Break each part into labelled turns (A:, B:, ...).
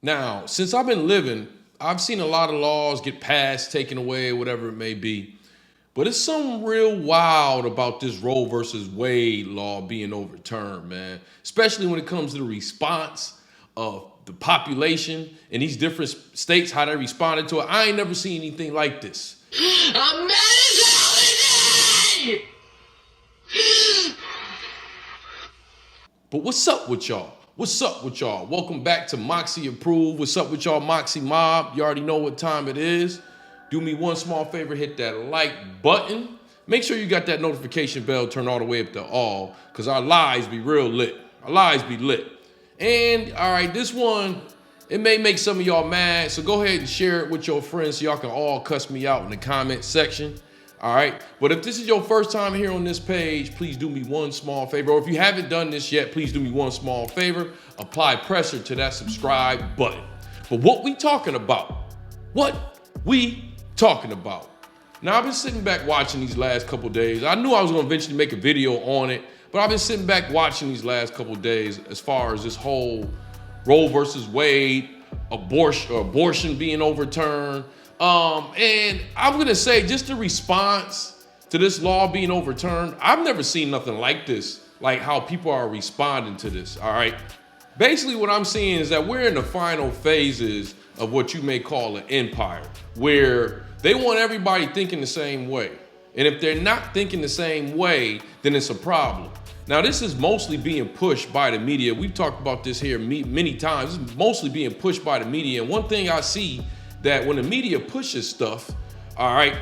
A: Now, since I've been living, I've seen a lot of laws get passed, taken away, whatever it may be. But it's something real wild about this Roe versus Wade law being overturned, man. Especially when it comes to the response of the population in these different states, how they responded to it. I ain't never seen anything like this. I'm mad as hell. But what's up with y'all? What's up with y'all? Welcome back to Moxy Approved. What's up with y'all, Moxy Mob? You already know what time it is. Do me one small favor, hit that like button. Make sure you got that notification bell turned all the way up to all, because our lives be real lit. Our lives be lit. And all right, this one, it may make some of y'all mad, so go ahead and share it with your friends so y'all can all cuss me out in the comment section. All right, but if this is your first time here on this page, please do me one small favor. Or if you haven't done this yet, please do me one small favor. Apply pressure to that subscribe button. But what we talking about? What we talking about? Now, I've been sitting back watching these last couple days. I knew I was gonna eventually make a video on it, but I've been sitting back watching these last couple days as far as this whole Roe versus Wade, abortion being overturned. And I'm gonna say just the response to this law being overturned, I've never seen nothing like this, like how people are responding to this, all right? Basically what I'm seeing is that we're in the final phases of what you may call an empire, where they want everybody thinking the same way. And if they're not thinking the same way, then it's a problem. Now, this is mostly being pushed by the media. We've talked about this here many times. It's mostly being pushed by the media. And one thing I see that when the media pushes stuff, all right,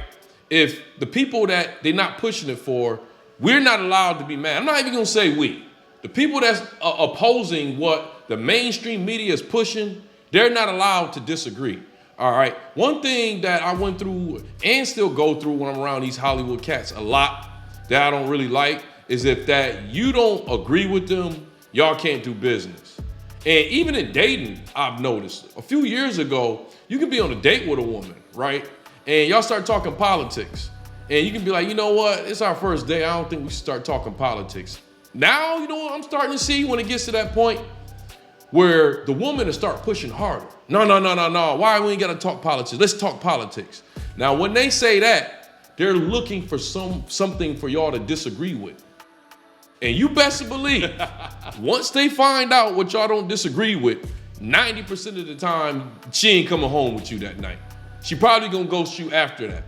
A: if the people that they're not pushing it for, we're not allowed to be mad. I'm not even gonna say we. The people that's opposing what the mainstream media is pushing, they're not allowed to disagree, all right? One thing that I went through and still go through when I'm around these Hollywood cats a lot that I don't really like is if that you don't agree with them, y'all can't do business. And even in dating, I've noticed a few years ago, you can be on a date with a woman, right? And y'all start talking politics. And you can be like, you know what? It's our first day. I don't think we should start talking politics. Now, you know what I'm starting to see when it gets to that point where the woman will start pushing harder. No. Why we ain't got to talk politics? Let's talk politics. Now, when they say that, they're looking for something for y'all to disagree with. And you best believe, once they find out what y'all don't disagree with, 90% of the time, she ain't coming home with you that night. She probably gonna ghost you after that.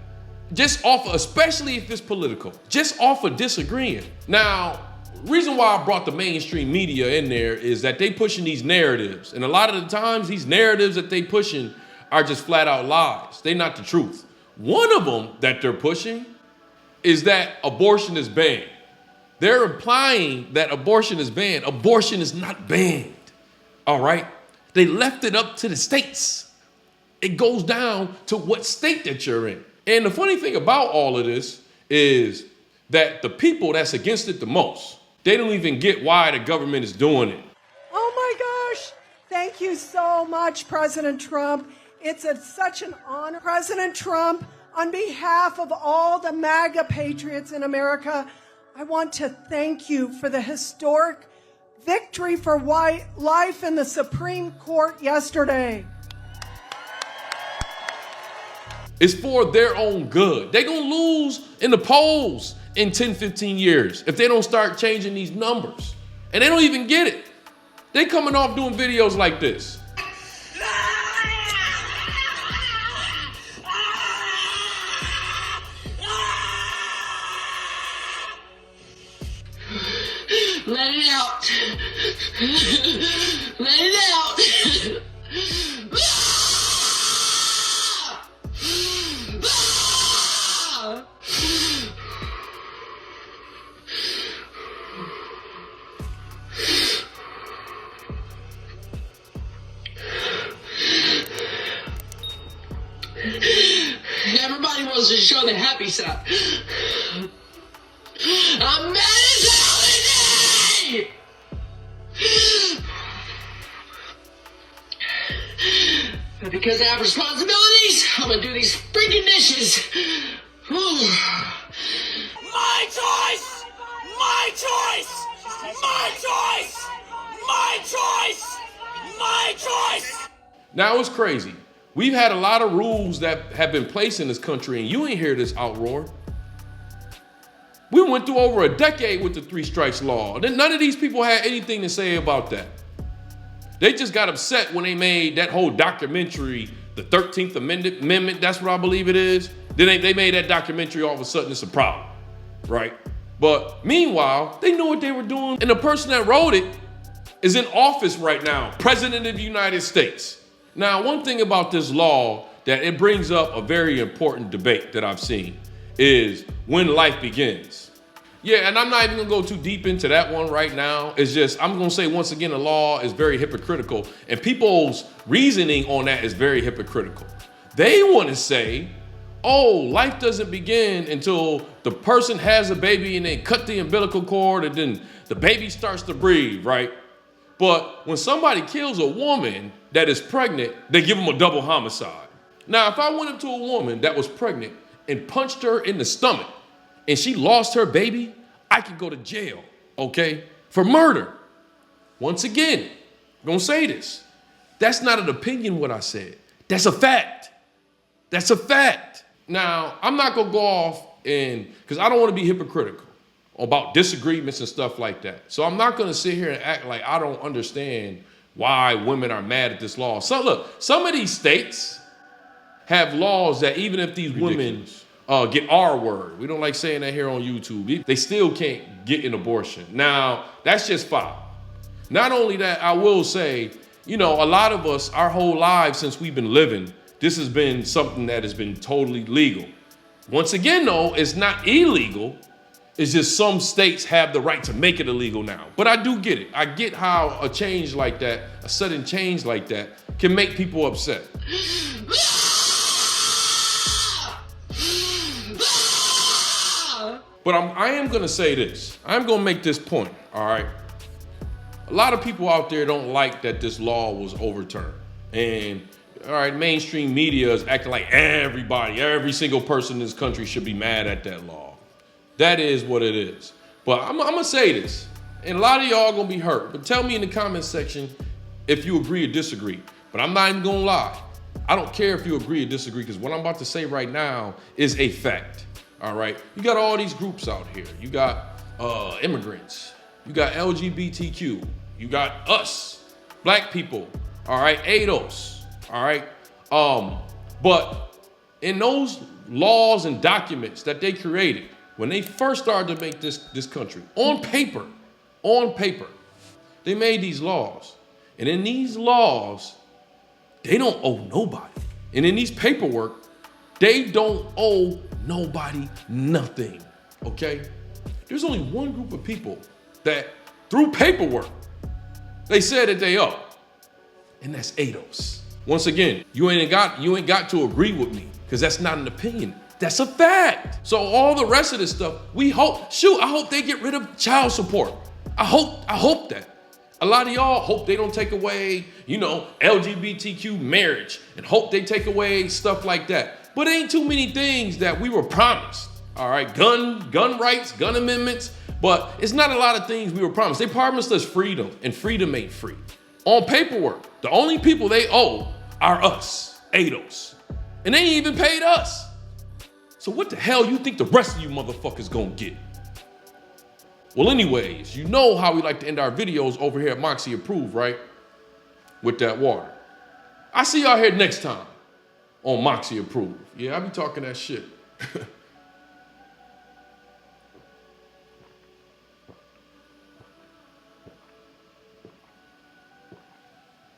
A: Just off of, especially if it's political, just off of disagreeing. Now, reason why I brought the mainstream media in there is that they pushing these narratives. And a lot of the times, these narratives that they pushing are just flat out lies. They're not the truth. One of them that they're pushing is that abortion is banned. They're implying that abortion is banned. Abortion is not banned, all right? They left it up to the states. It goes down to what state that you're in. And the funny thing about all of this is that the people that's against it the most, they don't even get why the government is doing it.
B: Oh my gosh, thank you so much, President Trump. It's such an honor. President Trump, on behalf of all the MAGA patriots in America, I want to thank you for the historic victory for life in the Supreme Court yesterday.
A: It's for their own good. They're gonna lose in the polls in 10, 15 years if they don't start changing these numbers. And they don't even get it. They coming off doing videos like this.
C: Let it out. Let it out. Everybody wants to show the happy side. I'm mad as hell today! But because I have responsibilities, I'm gonna do these freaking dishes. My choice! My choice! My choice! My choice! My choice!
A: Now it's crazy. We've had a lot of rules that have been placed in this country, and you ain't hear this outroar. We went through over a decade with the 3 strikes law. None of these people had anything to say about that. They just got upset when they made that whole documentary, the 13th Amendment, that's what I believe it is. Then they made that documentary, all of a sudden it's a problem, right? But meanwhile, they knew what they were doing. And the person that wrote it is in office right now, President of the United States. Now, one thing about this law that it brings up a very important debate that I've seen is when life begins. Yeah, and I'm not even gonna go too deep into that one right now. It's just, I'm gonna say once again, the law is very hypocritical, and people's reasoning on that is very hypocritical. They wanna say, oh, life doesn't begin until the person has a baby and they cut the umbilical cord and then the baby starts to breathe, right? But when somebody kills a woman that is pregnant, they give them a double homicide. Now, if I went up to a woman that was pregnant and punched her in the stomach and she lost her baby, I could go to jail, okay, for murder. Once again, I'm gonna say this. That's not an opinion what I said. That's a fact. That's a fact. Now, I'm not gonna go off because I don't wanna be hypocritical about disagreements and stuff like that. So I'm not gonna sit here and act like I don't understand why women are mad at this law. So look, some of these states have laws that even if these women get R word, we don't like saying that here on YouTube, they still can't get an abortion. Now, that's just foul. Not only that, I will say, a lot of us, our whole lives since we've been living, this has been something that has been totally legal. Once again, though, it's not illegal. It's just some states have the right to make it illegal now. But I do get it. I get how a change like that, a sudden change like that, can make people upset. But I am gonna say this. I'm gonna make this point, all right? A lot of people out there don't like that this law was overturned. And, all right, mainstream media is acting like every single person in this country should be mad at that law. That is what it is. But I'm gonna say this, and a lot of y'all gonna be hurt, but tell me in the comment section if you agree or disagree. But I'm not even gonna lie. I don't care if you agree or disagree, because what I'm about to say right now is a fact. All right, you got all these groups out here. You got immigrants, you got LGBTQ, you got us, black people, all right, ADOS, all right. But in those laws and documents that they created, when they first started to make this country, on paper, they made these laws. And in these laws, they don't owe nobody. And in these paperwork, they don't owe nobody nothing, okay? There's only one group of people that, through paperwork, they said that they owe, and that's ADOS. Once again, you ain't got to agree with me, because that's not an opinion. That's a fact. So all the rest of this stuff, I hope they get rid of child support. I hope that. A lot of y'all hope they don't take away, LGBTQ marriage, and hope they take away stuff like that. But ain't too many things that we were promised. All right, gun rights, gun amendments, but it's not a lot of things we were promised. They promised us freedom, and freedom ain't free. On paperwork, the only people they owe are us, ADOS. And they ain't even paid us. So what the hell you think the rest of you motherfuckers gonna get? Well, anyways, you know how we like to end our videos over here at Moxy Approved, right? With that water. I see y'all here next time on Moxy Approved. Yeah, I be talking that shit.